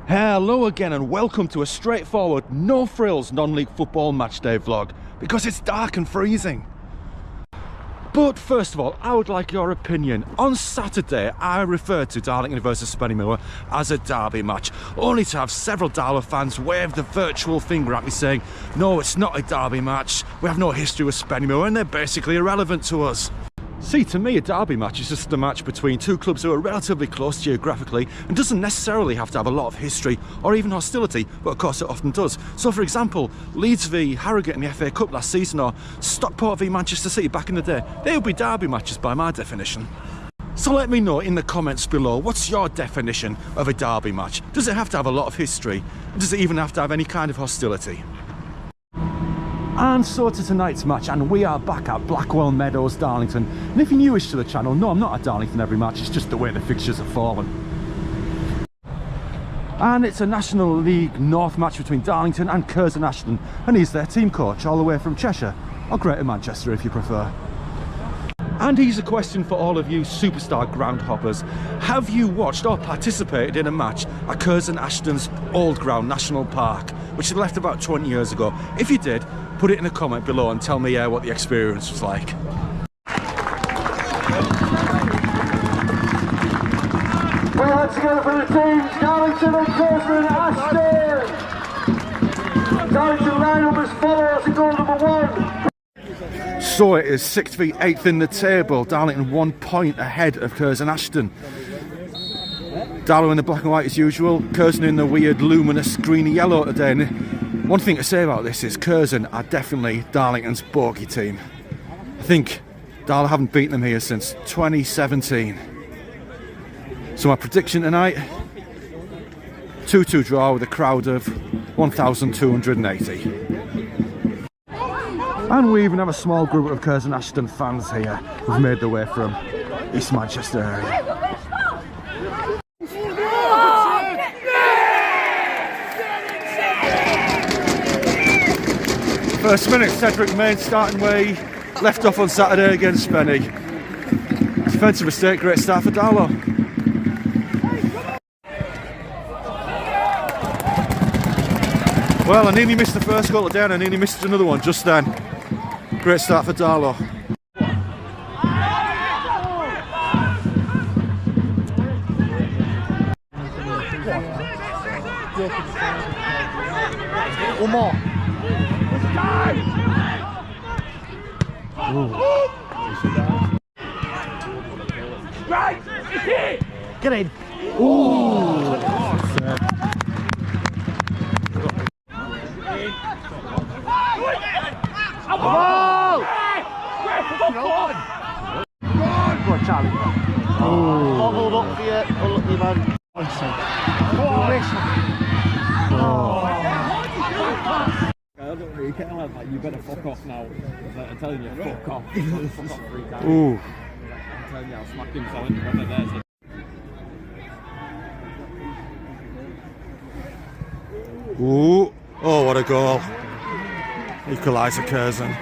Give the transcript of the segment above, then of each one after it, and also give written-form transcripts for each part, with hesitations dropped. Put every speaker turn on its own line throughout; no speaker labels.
Hello again and welcome to a straightforward, no frills non-league football matchday vlog because it's dark and freezing. But first of all, I would like your opinion. On Saturday, I referred to Darlington versus Spennymoor as a derby match, only to have several Darlow fans wave the virtual finger at me saying, no, it's not a derby match, we have no history with Spennymoor and they're basically irrelevant to us. See, to me, a derby match is just a match between two clubs who are relatively close geographically and doesn't necessarily have to have a lot of history or even hostility, but of course it often does. So for example, Leeds v Harrogate in the FA Cup last season, or Stockport v Manchester City back in the day, they would be derby matches by my definition. So let me know in the comments below, what's your definition of a derby match? Does it have to have a lot of history? Does it even have to have any kind of hostility? And so to tonight's match, and we are back at Blackwell Meadows, Darlington. And if you're newish to the channel, no, I'm not at Darlington every match, it's just the way the fixtures have fallen. And it's a National League North match between Darlington and Curzon Ashton, and he's their team coach all the way from Cheshire, or Greater Manchester if you prefer. And here's a question for all of you superstar ground hoppers. Have you watched or participated in a match at Curzon Ashton's Old Ground National Park, which they left about 20 years ago? If you did, put it in a comment below and tell me what the experience was like.
Put your hands together for the teams, Darlington and Curzon Ashton. Darlington line up as follows in goal number 1.
So it is 6th v 8th in the table, Darlington 1 point ahead of Curzon Ashton. Darlow in the black and white as usual, Curzon in the weird luminous greeny yellow today. And one thing to say about this is Curzon are definitely Darlington's bogey team. I think Darlow haven't beaten them here since 2017. So my prediction tonight, 2-2 draw with a crowd of 1,280. And we even have a small group of Curzon Ashton fans here who've made their way from East Manchester area. First minute, Cedric Main starting where he left off on Saturday against Spenny. Defensive mistake, great start for Darlow. Well, I nearly missed the first goal today and I nearly missed another one just then. Great start for Darlow.
One more. Right, get in. Ooh. Go on, Charlie. I'll hold up for you. Hold up your man.
I don't really care, like, you better fuck off now. Like, I'm telling you, fuck off. Fuck off 3 times.
Ooh.
I'm telling you, I'll smack him so in front of there.
Ooh. Oh, what a goal. Equaliser Curzon.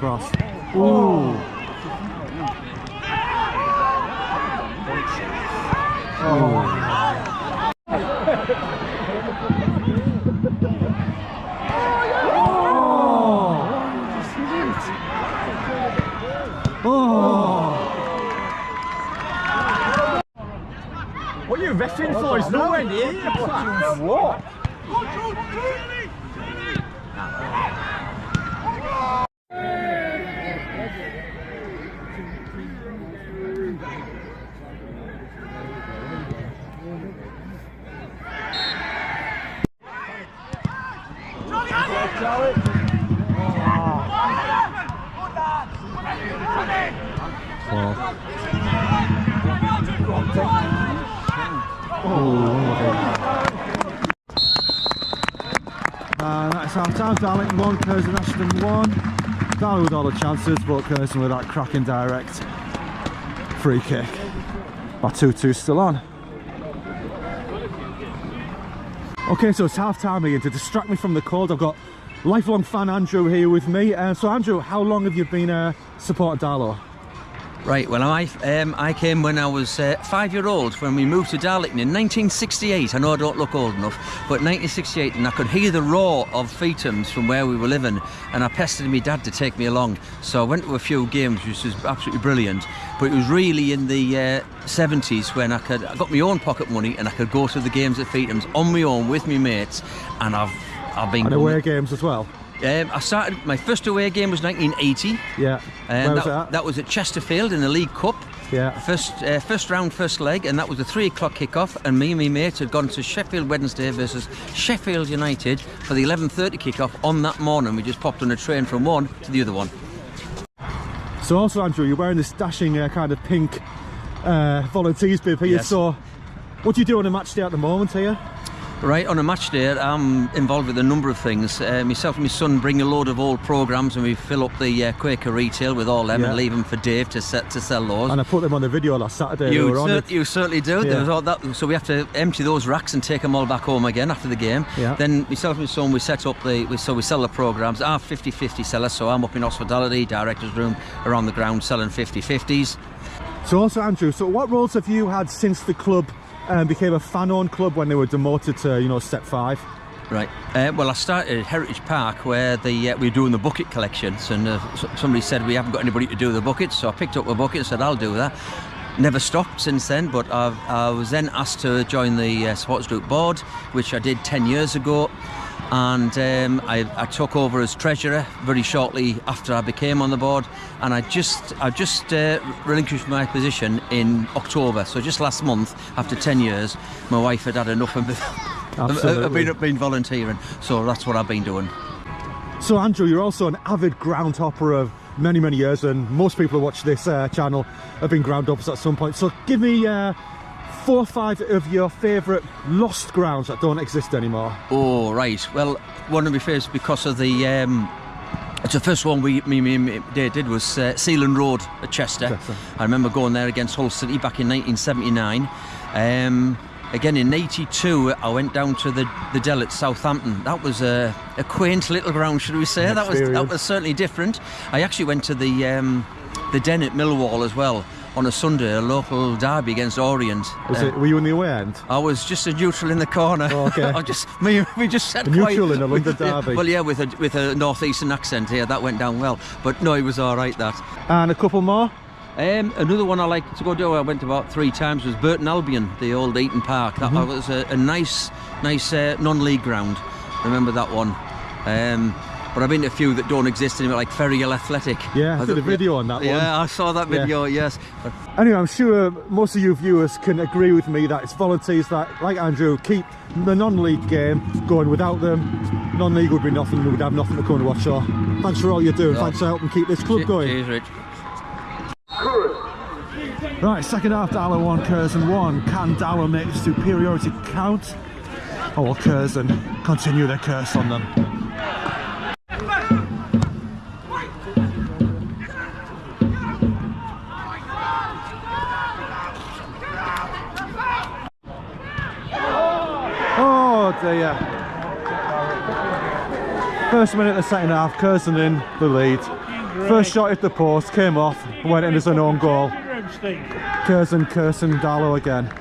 across. Ooh.
What are you investing for? It's nowhere near you. What?
That's half time. Darlington 1, Curzon Ashton 1. Darlington with all the chances, but Curzon with that cracking direct free kick. Our 2-2 still on. Okay, so it's half time again. To distract me from the cold, I've got lifelong fan Andrew here with me. So Andrew, how long have you been supporting Darlow?
Right, well, I came when I was 5-year-old, when we moved to Darlington in 1968. I know I don't look old enough, but 1968, and I could hear the roar of Feethams from where we were living, and I pestered my dad to take me along. So I went to a few games, which was absolutely brilliant. But it was really in the 70s when I got my own pocket money and I could go to the games at Feethams on my own with my mates, and I've been...
And away games as well?
I started, my first away game was 1980.
Yeah.
And
where was that?
That was at Chesterfield in the League Cup.
Yeah.
First round, first leg, and that was a 3 o'clock kick-off, and me and my mate had gone to Sheffield Wednesday versus Sheffield United for the 11:30 kick-off on that morning. We just popped on a train from one to the other one.
So also, Andrew, you're wearing this dashing kind of pink volunteers bib here.
Yes.
So what do you do on a match day at the moment here?
Right, on a match day, I'm involved with a number of things. Myself and my son bring a load of old programmes, and we fill up the Quaker retail with all them and leave them for Dave to sell those.
And I put them on the video last Saturday.
You certainly do.
Yeah.
There was all that, so we have to empty those racks and take them all back home again after the game.
Yeah.
Then myself and my son, we set up we sell the programmes. Our 50-50 sellers, so I'm up in hospitality, director's room, around the ground selling 50-50s.
So also, Andrew, so what roles have you had since the club became a fan-owned club when they were demoted to, Step 5?
Right. Well, I started at Heritage Park where we were doing the bucket collections, and somebody said we haven't got anybody to do the buckets, so I picked up a bucket and said I'll do that. Never stopped since then, but I was then asked to join the Supporters Group board, which I did 10 years ago. And I took over as treasurer very shortly after I became on the board, and I just relinquished my position in October. So just last month, after 10 years, my wife had enough of been volunteering. So that's what I've been doing.
So Andrew, you're also an avid ground hopper of many years, and most people who watch this channel have been ground hoppers at some point. So give me 4 or 5 of your favourite lost grounds that don't exist anymore.
Oh, right. Well, one of my favourites because of the it's the first one me did was Sealand Road at Chester. I remember going there against Hull City back in 1979. Again in 82 I went down to the Dell at Southampton. That was a quaint little ground, should we say. That was certainly different. I actually went to the Den at Millwall as well on a Sunday, a local derby against Orient.
Were you in the away end?
I was just a neutral in the corner.
Oh, okay.
we just sat
neutral in a London derby.
Well, yeah, with a northeastern accent here, that went down well. But no, it was all right, that.
And a couple more?
Another one I like to go do, I went about 3 times, was Burton Albion, the old Eaton Park. That was a nice non-league ground. Remember that one. But I've been to a few that don't exist anymore, like Ferryhill Athletic.
Yeah, I did a video on that one.
Yeah, I saw that video, yes.
Anyway, I'm sure most of you viewers can agree with me that it's volunteers that, like Andrew, keep the non-league game going. Without them, non-league would be nothing, we would have nothing to come and watch. So thanks for all you're doing, thanks for helping keep this club going.
Cheers, Rich.
Right, second half, Darlow 1, Curzon 1. Can Darlow make the superiority count? Or will Curzon continue their curse on them? Oh dear. First minute of the second half, Curzon in the lead. First shot hit the post, came off, went in as an own goal. Curzon Darlow again.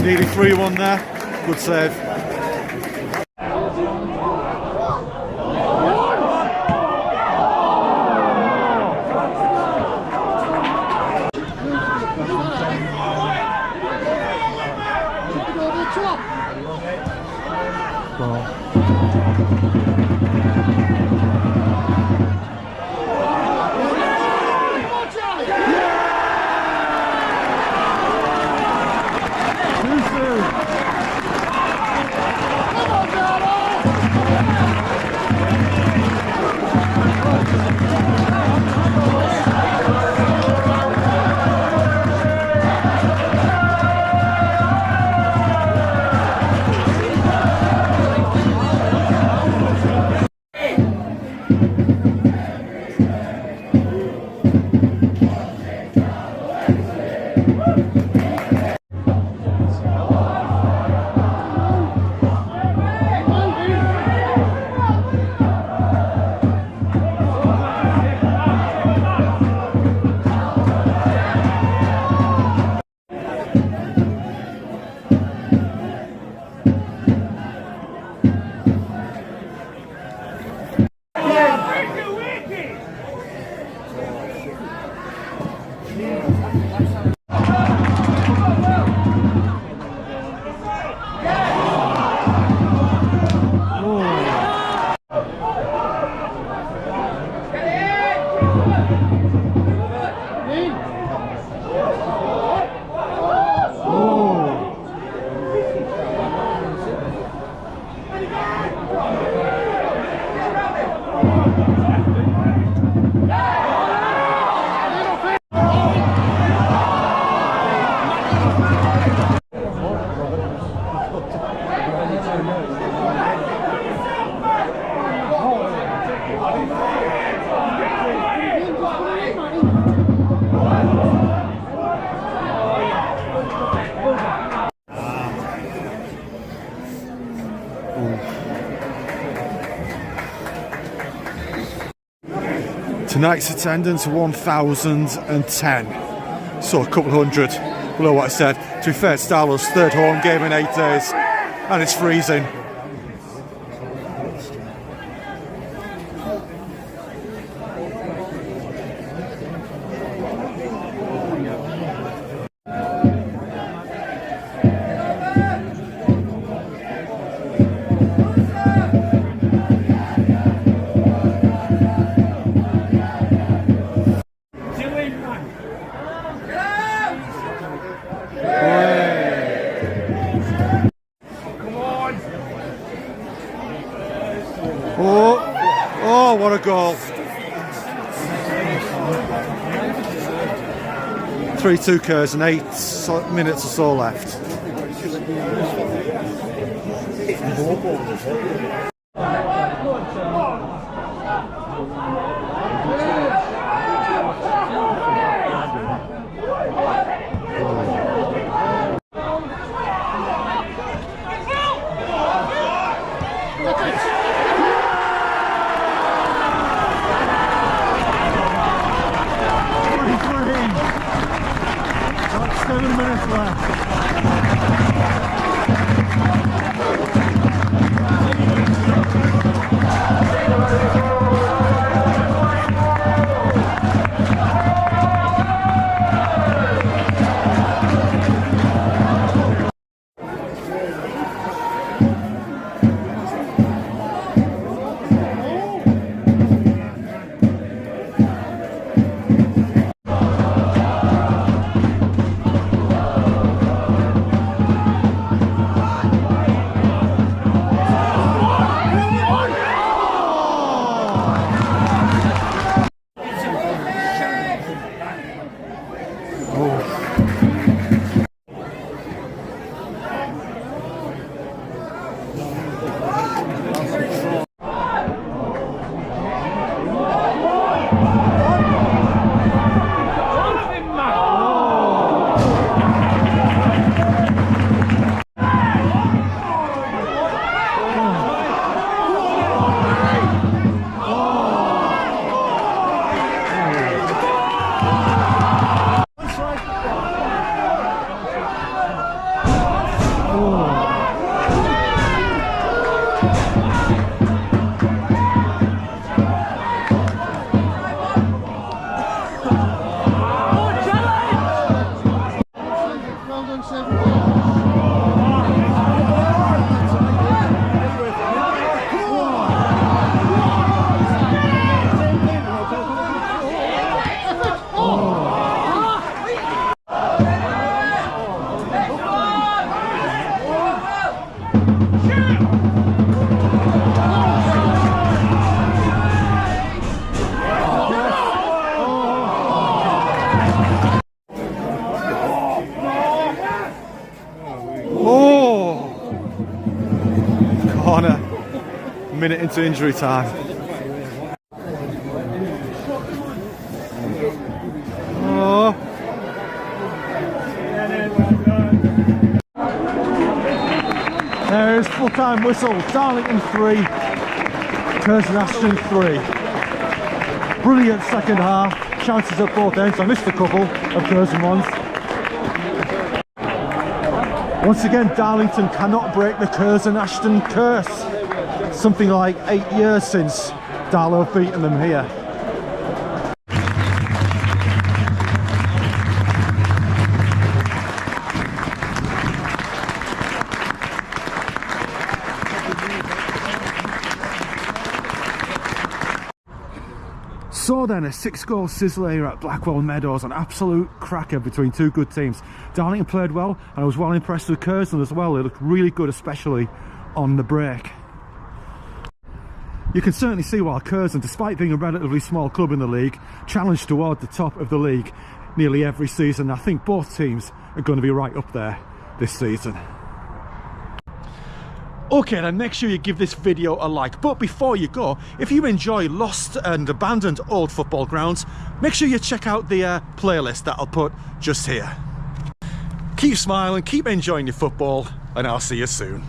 Nearly 3-1 there, good save. Tonight's attendance 1,010, so a couple hundred below what I said. To be fair, it's Darlow's third home game in 8 days, and it's freezing. Oh, what a goal. 3-2 Curzon, 8 minutes or so left. corner, minute into injury time. Oh. There's full-time whistle. Darlington 3, Curzon Ashton 3. Brilliant second half. Chances at both ends. I missed a couple of Curzon ones. Once again, Darlington cannot break the Curzon Ashton curse. Something like 8 years since Darlow have beaten them here. So then, a 6-goal sizzler here at Blackwell Meadows, an absolute cracker between two good teams. Darlington played well, and I was well impressed with Curzon as well. They looked really good, especially on the break. You can certainly see why Curzon, despite being a relatively small club in the league, challenged toward the top of the league nearly every season. I think both teams are going to be right up there this season. Okay, then make sure you give this video a like. But before you go, if you enjoy lost and abandoned old football grounds, make sure you check out the playlist that I'll put just here. Keep smiling, keep enjoying your football, and I'll see you soon.